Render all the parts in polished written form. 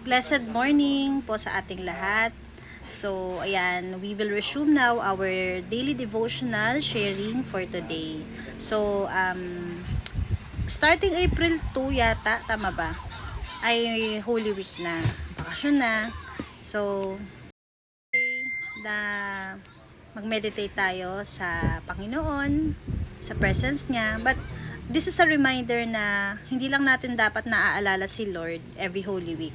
Blessed morning po sa ating lahat. So, ayan, we will resume now our daily devotional sharing for today. So, starting April 2 yata, tama ba? Ay Holy Week na, bakasyon na. So, na mag-meditate tayo sa Panginoon, sa presence niya. But this is a reminder na hindi lang natin dapat naaalala si Lord every Holy Week.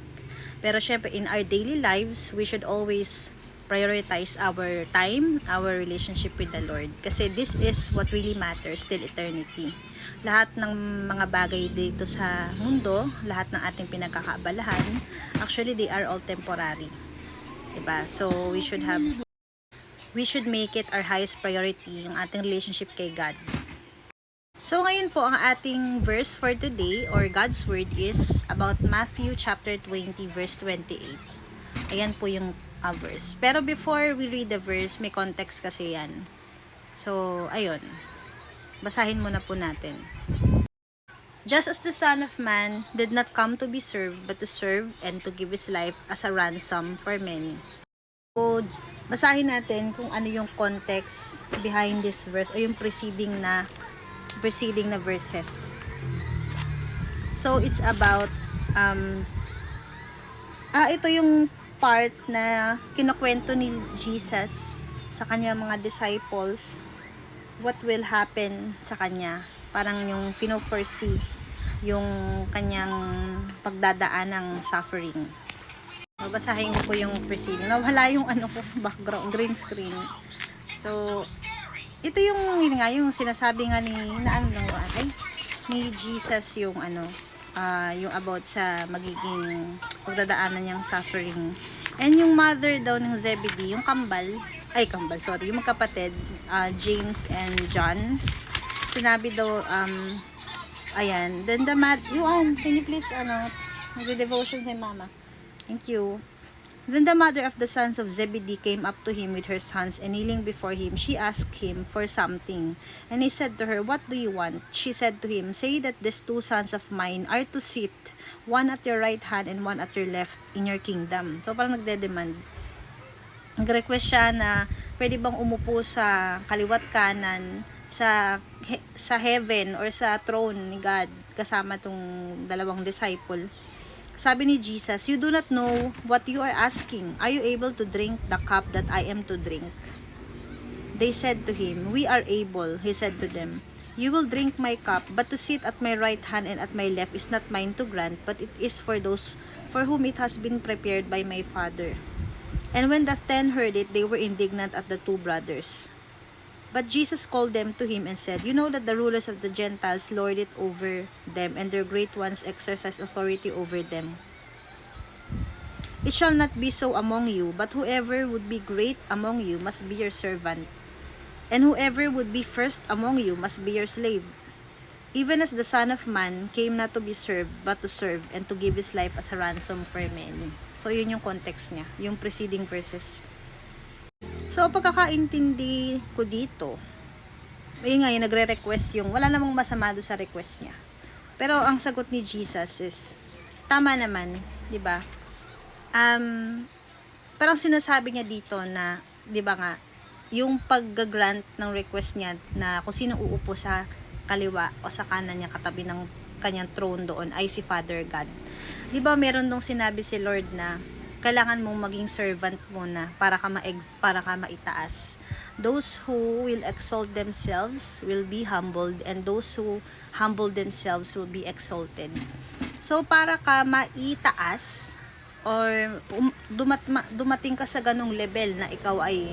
Pero syempre, in our daily lives, we should always prioritize our time, our relationship with the Lord. Kasi this is what really matters till eternity. Lahat ng mga bagay dito sa mundo, lahat ng ating pinagkakaabalahan, actually they are all temporary. Diba? So, we should make it our highest priority, yung ating relationship kay God. So ngayon po, ang ating verse for today or God's word is about Matthew chapter 20 verse 28. Ayan po yung verse. Pero before we read the verse, may context kasi yan. So, ayun. Basahin muna po natin. Just as the Son of Man did not come to be served, but to serve and to give His life as a ransom for many. So, basahin natin kung ano yung context behind this verse o yung preceding na verses. So, it's about ito yung part na kinukwento ni Jesus sa kanyang mga disciples, what will happen sa kanya. Parang yung fino-foresee yung kanyang pagdadaan ng suffering. Babasahin ko po yung preceding. Nawala yung background, green screen. So, ito yung yung sinasabi nga ni ni Jesus yung yung about sa magiging pagdadaanan niyang suffering. And yung mother daw ng Zebedee, yung yung magkapatid, James and John, sinabi daw ayan, then can you please mag-devotion sa mama. Thank you. Then the mother of the sons of Zebedee came up to him with her sons, and kneeling before him, she asked him for something. And he said to her, "What do you want?" She said to him, "Say that these two sons of mine are to sit, one at your right hand and one at your left, in your kingdom." So parang nagde-demand. Nag-request siya na pwede bang umupo sa kaliwat kanan sa heaven or sa throne ni God kasama tong dalawang disciple. Sabi ni Jesus, "You do not know what you are asking. Are you able to drink the cup that I am to drink?" They said to him, "We are able." He said to them, "You will drink my cup, but to sit at my right hand and at my left is not mine to grant, but it is for those for whom it has been prepared by my Father." And when the 10 heard it, they were indignant at the two brothers. But Jesus called them to him and said, "You know that the rulers of the Gentiles lord it over them, and their great ones exercise authority over them. It shall not be so among you, but whoever would be great among you must be your servant, and whoever would be first among you must be your slave. Even as the Son of Man came not to be served, but to serve, and to give His life as a ransom for many." So, yun yung context niya, yung preceding verses. So, pagkakaintindi ko dito, ayun nga, yung nagre-request wala namang masama doon sa request niya. Pero, ang sagot ni Jesus is, tama naman, di ba? Parang sinasabi niya dito na, di ba nga, yung pag-grant ng request niya na kung sino uupo sa kaliwa o sa kanan niya katabi ng kanyang throne doon ay si Father God. Di ba meron dong sinabi si Lord na kailangan mong maging servant muna para ka maitaas. Those who will exalt themselves will be humbled, and those who humble themselves will be exalted. So para ka maitaas or dumating ka sa ganung level na ikaw ay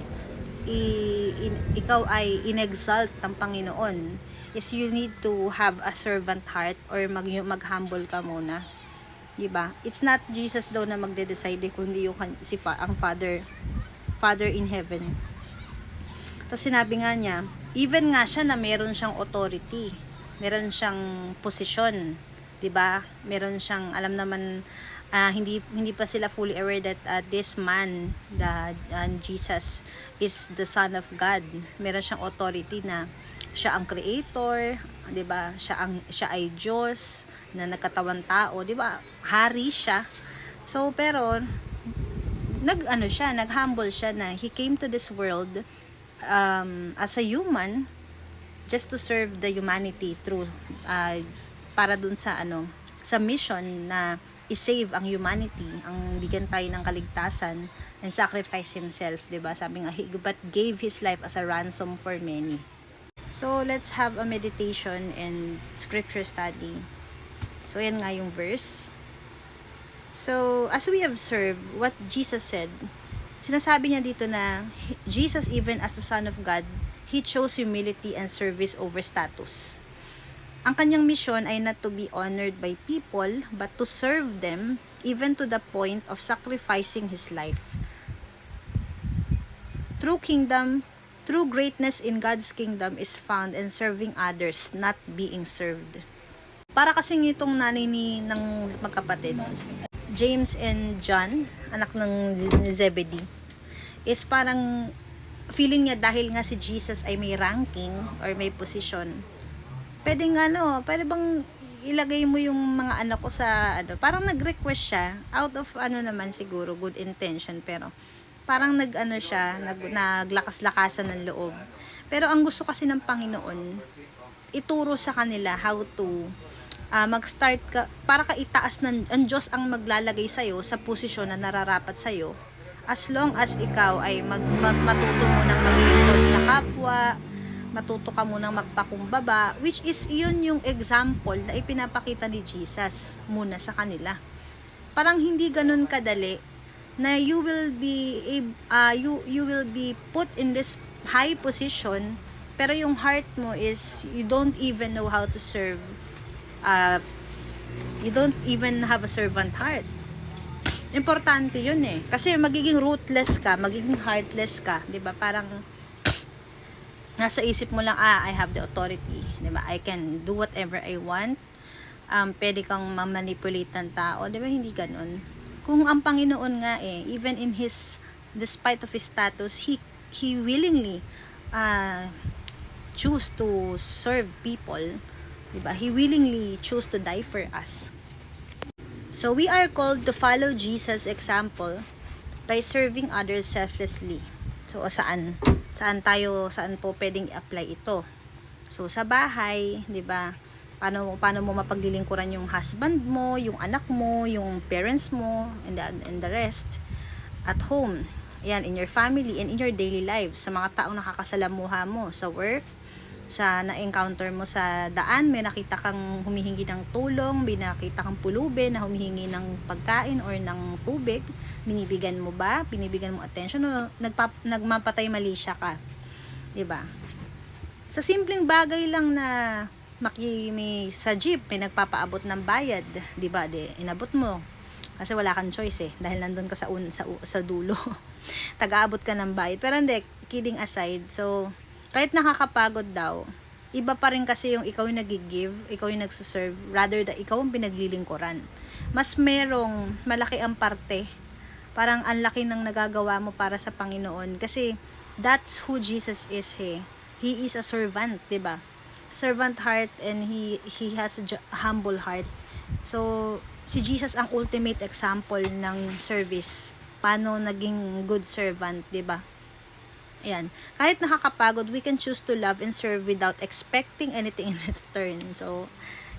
inexalt ng Panginoon, is you need to have a servant heart or mag-humble ka muna. Diba? It's not Jesus daw na magde-decide kundi ang Father in heaven. Tapos sinabi nga niya, even nga siya na meron siyang authority, meron siyang posisyon, 'di ba? Meron siyang alam naman hindi pa sila fully aware that this man, Jesus is the Son of God. Meron siyang authority na siya ang creator, 'di ba? Siya ay Diyos na nagkatawan tao, 'di ba? Hari siya. So, pero, nag-humble siya na he came to this world as a human just to serve the humanity through para dun sa mission na i-save ang humanity, ang bigyan tayo ng kaligtasan and sacrifice himself, 'di ba? Sabi nga, but gave his life as a ransom for many. So let's have a meditation and scripture study. So yan nga yung verse. So as we observe what Jesus said, sinasabi niya dito na Jesus, even as the Son of God, he chose humility and service over status. Ang kanyang mission ay not to be honored by people, but to serve them, even to the point of sacrificing his life. True greatness in God's kingdom is found in serving others, not being served. Para kasing itong nanay ng magkapatid, James and John, anak ng Zebedee, is parang feeling niya dahil nga si Jesus ay may ranking or may posisyon, pwede bang ilagay mo yung mga anak ko sa parang nag-request siya out of naman siguro good intention, pero parang naglakas-lakasan ng loob. Pero ang gusto kasi ng Panginoon, ituro sa kanila how to mag-start ka, para ka itaas ang Diyos ang maglalagay sa'yo sa posisyon na nararapat sa'yo, as long as ikaw ay matuto mo ng maglingkod sa kapwa, matuto ka munang magpakumbaba, which is yun yung example na ipinapakita ni Jesus muna sa kanila. Parang hindi ganun kadali na you will be put in this high position, pero yung heart mo is you don't even know how to serve. You don't even have a servant heart. Importante yun eh. Kasi magiging ruthless ka, magiging heartless ka, 'di ba? Parang nasa isip mo lang, I have the authority, 'di ba? I can do whatever I want. Pwede kang mamanipulate ng tao, 'di ba? Hindi ganoon. Kung ang Panginoon nga even in despite of his status, he willingly choose to serve people, 'di ba? He willingly choose to die for us. So we are called to follow Jesus' example by serving others selflessly. So saan po pwedeng i-apply ito? So sa bahay, 'di ba? Paano mo mapaglilingkuran yung husband mo, yung anak mo, yung parents mo, and the rest at home. Ayan, in your family and in your daily lives, sa mga taong nakakasalamuha mo, sa work, sa na-encounter mo sa daan, may nakita kang humihingi ng tulong, may nakita kang pulubi na humihingi ng pagkain or ng tubig, binibigyan mo ba? Binibigyan mo attention o nagmapatay mali siya ka? 'Di ba? Sa simpleng bagay lang na may sa jeep may nagpapaabot ng bayad, 'di ba? Inabot mo. Kasi wala kang choice dahil nandun ka sa dulo. Taga-abot ka ng bayad. Pero hindi, kidding aside, so kahit nakakapagod daw, iba pa rin kasi yung ikaw yung nag-give, ikaw yung nagsuserve, rather than ikaw ang pinaglilingkuran. Mas merong malaki ang parte. Parang ang laki ng nagagawa mo para sa Panginoon. Kasi that's who Jesus is. He is a servant, 'di ba? Servant heart, and he has a humble heart. So si Jesus ang ultimate example ng service. Paano naging good servant, 'di ba? Ayan. Kahit nakakapagod, we can choose to love and serve without expecting anything in return. So,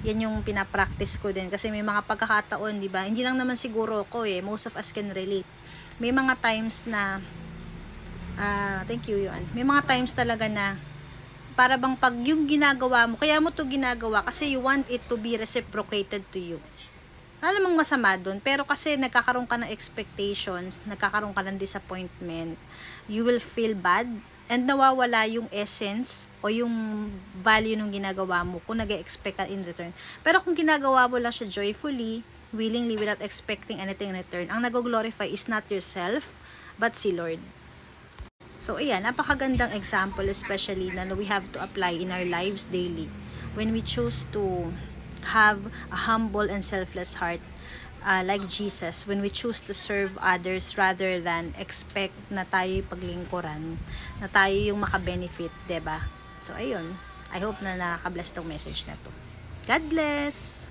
yan yung pinapractice ko din. Kasi may mga pagkakataon, di ba? Hindi lang naman siguro ako most of us can relate. May mga times na, thank you yun. May mga times talaga na, para bang pag yung ginagawa mo, kaya mo to ginagawa kasi you want it to be reciprocated to you. Alam mong masama dun, pero kasi nagkakaroon ka ng expectations, nagkakaroon ka ng disappointment, you will feel bad, and nawawala yung essence o yung value ng ginagawa mo kung nag-expect ka in return. Pero kung ginagawa mo lang siya joyfully, willingly, without expecting anything in return, ang nag-glorify is not yourself, but si Lord. So, ayan, napakagandang example, especially na we have to apply in our lives daily. When we choose to have a humble and selfless heart, like Jesus, when we choose to serve others rather than expect na tayo paglingkuran, na tayo yung makabenefit, 'di ba? So ayun, I hope na nakaka-bless tong message na to. God bless!